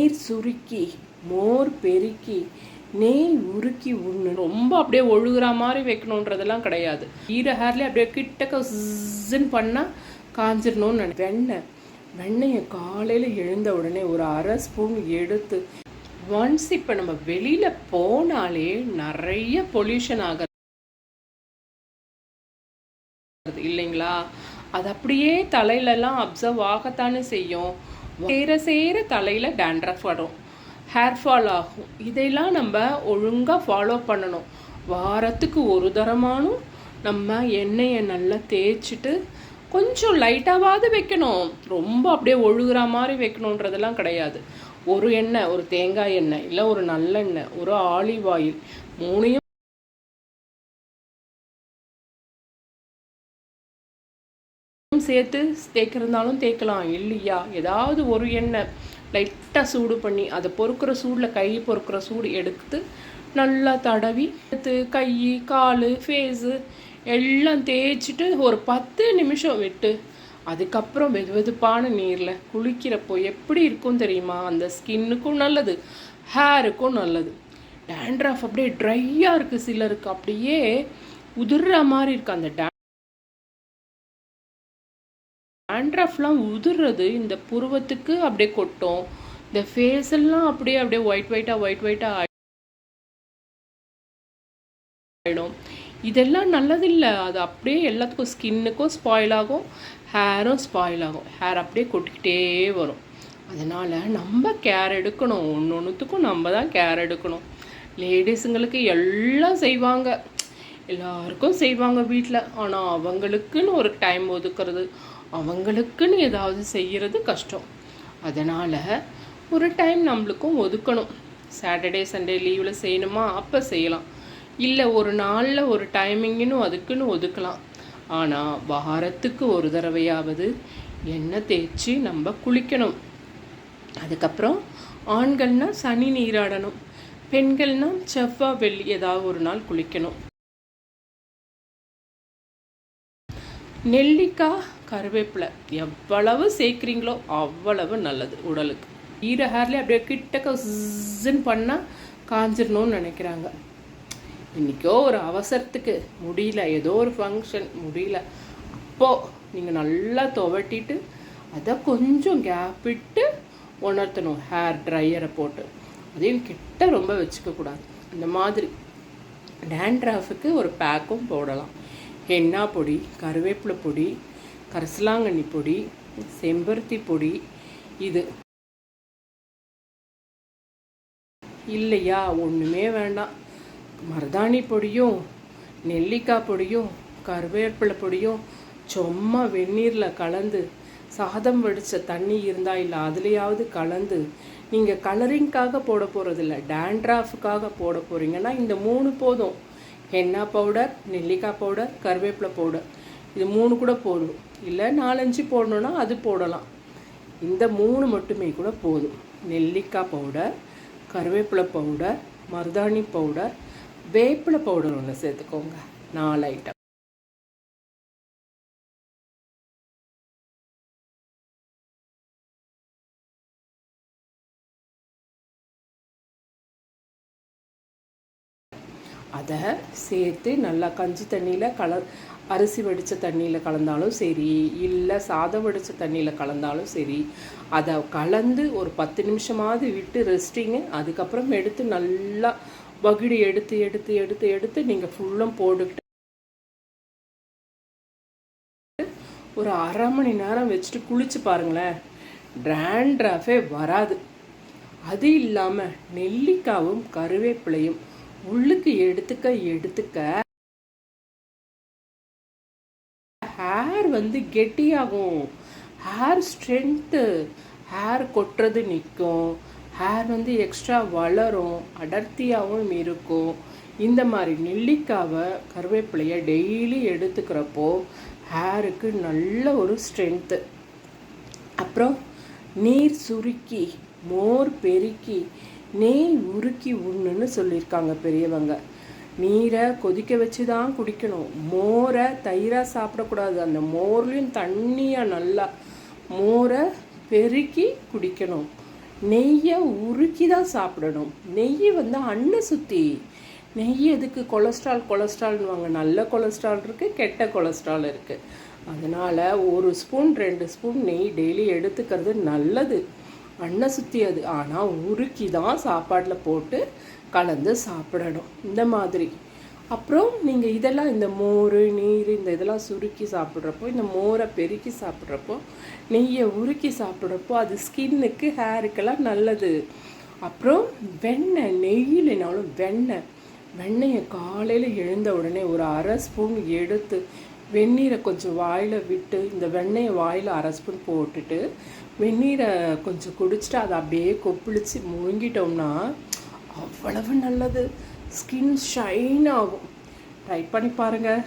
நீர் சுருக்கி மோர் பெருக்கி நெய் உருக்கி உண்ணு. ரொம்ப அப்படியே ஒழுகுற மாதிரி வைக்கணுன்றதெல்லாம் கிடையாது. ஹேர்லேயே அப்படியே கிட்டக்க ஸின்னு பண்ணால் காஞ்சிடணும்னு வெண்ணெயை காலையில் எழுந்த உடனே ஒரு அரை ஸ்பூன் எடுத்து ஒன்ஸ் இப்போ நம்ம வெளியில் போனாலே நிறைய பொல்யூஷன் ஆகிறது இல்லைங்களா? அது அப்படியே தலையிலலாம் அப்சர்வ் ஆகத்தானே செய்யும். சேர தலையில் டேண்ட்ரஃப் வரும், ஹேர் ஃபால் ஆகும். இதையெல்லாம் நம்ம ஒழுங்காக ஃபாலோ பண்ணணும். வாரத்துக்கு ஒரு தரமானும் நம்ம எண்ணெயை நல்லா தேய்ச்சிட்டு கொஞ்சம் லைட்டாவது வைக்கணும். ரொம்ப அப்படியே ஒழுகுற மாதிரி வைக்கணுன்றதெல்லாம் கிடையாது. ஒரு எண்ணெய், ஒரு தேங்காய் எண்ணெய், இல்லை ஒரு நல்லெண்ணெய், ஒரு ஆலிவ் ஆயில், மூணையும் சேர்த்து தேய்க்கிறதாலும் தேய்க்கலாம். இல்லையா, ஏதாவது ஒரு எண்ணெய் லைட்டாக சூடு பண்ணி அதை பொறுக்கிற சூடில், கை பொறுக்கிற சூடு எடுத்து நல்லா தடவி எடுத்து கை கால் ஃபேஸு எல்லாம் தேய்ச்சிட்டு ஒரு 10 நிமிஷம் விட்டு அதுக்கப்புறம் வெதுவெதுப்பான நீரில் குளிக்கிறப்போ எப்படி இருக்கும் தெரியுமா? அந்த ஸ்கின்னுக்கும் நல்லது, ஹேருக்கும் நல்லது. டேண்ட்ரஃப் அப்படியே ட்ரையாக இருக்குது, சிலருக்கு அப்படியே உதிர்ற மாதிரி இருக்குது. அந்த டேண்ட்ரஃப்லாம் உதிர்றது இந்த புருவத்துக்கு அப்படியே கொட்டும். இந்த ஃபேஸ் எல்லாம் அப்படியே ஒயிட் ஒயிட்டாக ஆகிடும். இதெல்லாம் நல்லதில்லை. அது அப்படியே எல்லாத்துக்கும் ஸ்கின்னுக்கும் ஸ்பாயில் ஆகும், ஹேரும் ஸ்பாயில் ஆகும். ஹேர் அப்படியே கொட்டிக்கிட்டே வரும். அதனால் நம்ம கேர் எடுக்கணும். ஒன்றுத்துக்கும் நம்ம தான் கேர் எடுக்கணும். லேடிஸுங்களுக்கு எல்லாம் செய்வாங்க, எல்லாருக்கும் செய்வாங்க வீட்டில். ஆனால் அவங்களுக்குன்னு ஒரு டைம் ஒதுக்குறது, அவங்களுக்குன்னு ஏதாவது செய்கிறது கஷ்டம். அதனால் ஒரு டைம் நம்மளுக்கும் ஒதுக்கணும். சாட்டர்டே சண்டே லீவில் செய்யணுமா, அப்போ செய்யலாம். இல்லை ஒரு நாளில் ஒரு டைமிங்குன்னு அதுக்குன்னு ஒதுக்கலாம். ஆனால் வாரத்துக்கு ஒரு தடவையாவது எண்ணெய் தேய்ச்சி நம்ம குளிக்கணும். அதுக்கப்புறம் ஆண்கள்னால் சனி நீராடணும், பெண்கள்னால் செவ்வாய் வெள்ளி ஏதாவது ஒரு நாள் குளிக்கணும். நெல்லிக்காய் கருவேப்பிலை எவ்வளவு சேர்க்குறீங்களோ அவ்வளவு நல்லது உடலுக்கு. ஹேர்லேயே அப்படியே கிட்டக்க ஸின்னு பண்ணால் காஞ்சிடணும்னு நினைக்கிறாங்க. இன்றைக்கோ ஒரு அவசரத்துக்கு முடியல, ஏதோ ஒரு ஃபங்க்ஷன் முடியல, அப்போது நீங்கள் நல்லா துவட்டிட்டு அதை கொஞ்சம் கேப் விட்டு உணர்த்தணும். ஹேர் ட்ரையரை போட்டு அதையும் கிட்ட ரொம்ப வச்சுக்கக்கூடாது. இந்த மாதிரி டேண்ட்ரஃபுக்கு ஒரு பேக்கும் போடலாம். ஹென்னா பொடி, கருவேப்பிலை பொடி, கரிசலாங்கண்ணி பொடி, செம்பருத்தி பொடி, இது இல்லையா ஒன்றுமே வேண்டாம். மருதாணி பொடியும் நெல்லிக்காய் பொடியும் கருவேப்பிலை பொடியும் சும்மா வெந்நீரில் கலந்து, சாதம் வடித்த தண்ணி இருந்தால் இல்லை அதுலேயாவது கலந்து, நீங்கள் கலரிங்காக போட போகிறதில்ல, டேண்ட்ரஃபுக்காக போட போகிறீங்கன்னா இந்த 3 போதும். ஹென்னா பவுடர், நெல்லிக்காய் பவுடர், கருவேப்பிலை பவுடர், இது 3 கூட போதும். இல்லை 4-5 போடணுன்னா அது போடலாம். இந்த 3 மட்டுமே கூட போதும். நெல்லிக்காய் பவுடர், கருவேப்பிலை பவுடர், மருதாணி பவுடர், வேப்பிலை பவுடர் ஒன்று சேர்த்துக்கோங்க. 4 ஐட்டம். அதை சேர்த்து நல்லா கஞ்சி தண்ணியில் அரிசி வடித்த தண்ணியில் கலந்தாலும் சரி, இல்லை சாதம் வடித்த தண்ணியில் கலந்தாலும் சரி, அதை கலந்து ஒரு 10 நிமிஷமாவது விட்டு ரெஸ்டிங்கு. அதுக்கப்புறம் எடுத்து நல்லா வகிடி எடுத்து எடுத்து எடுத்து எடுத்து நீங்கள் ஃபுல்லும் போட்டுக்கிட்டு ஒரு அரை மணி நேரம் வச்சுட்டு குளிச்சு பாருங்களேன், டேண்ட்ரஃபே வராது. அது இல்லாமல் நெல்லிக்காவும் கருவேப்பிலையும் உள்ளுக்கு எடுத்துக்க ஹேர் கெட்டியாகும், ஹேர் ஸ்ட்ரென்த்து, ஹேர் கொட்டுறது நிற்கும், ஹேர் எக்ஸ்ட்ரா வளரும், அடர்த்தியாகவும் இருக்கும். இந்த மாதிரி நெல்லிக்காவை கருவேப்பிலையை டெய்லி எடுத்துக்கிறப்போ ஹேருக்கு நல்ல ஒரு ஸ்ட்ரென்த்து. அப்புறம் நீர் சுருக்கி மோர் பெருக்கி நெய் உருக்கி உண்ணுன்னு சொல்லியிருக்காங்க பெரியவங்க. நீரை கொதிக்க வச்சு தான் குடிக்கணும். மோரை தயிராக சாப்பிடக்கூடாது. அந்த மோர்லேயும் தண்ணியாக நல்லா மோரை பெருக்கி குடிக்கணும். நெய்யை உருக்கி தான் சாப்பிடணும். நெய் வந்து அன்ன சுத்தி. நெய் எதுக்கு? கொலஸ்ட்ரால்னுவாங்க. நல்ல கொலஸ்ட்ரால் இருக்குது, கெட்ட கொலஸ்ட்ரால் இருக்குது. அதனால் 1 ஸ்பூன் 2 ஸ்பூன் நெய் டெய்லி எடுத்துக்கிறது நல்லது. அன்ன சுத்தி அது. ஆனால் உருக்கி தான் சாப்பாட்டில் போட்டு கலந்து சாப்பிடணும் இந்த மாதிரி. அப்புறம் நீங்கள் இதெல்லாம் இந்த மோர் நீர் இதெல்லாம் சுருக்கி சாப்பிட்றப்போ, இந்த மோரை பெருக்கி சாப்பிட்றப்போ, நெய்யை உருக்கி சாப்பிட்றப்போ அது ஸ்கின்னுக்கு ஹேருக்கெல்லாம் நல்லது. அப்புறம் வெண்ணெய், நெய் இல்லைனாலும் வெண்ணெயை காலையில் எழுந்த உடனே ஒரு 1/2 ஸ்பூன் எடுத்து வெந்நீரை கொஞ்சம் வாயில் விட்டு, இந்த வெண்ணெயை வாயில் 1/2 ஸ்பூன் போட்டுட்டு வெந்நீரை கொஞ்சம் குடிச்சிட்டு அதை அப்படியே கொப்பளிச்சு முழுங்கிட்டோம்னா அவ்வளவு நல்லது. ஸ்கின் ஷைன் ஆகும். ட்ரை பண்ணி பாருங்கள்.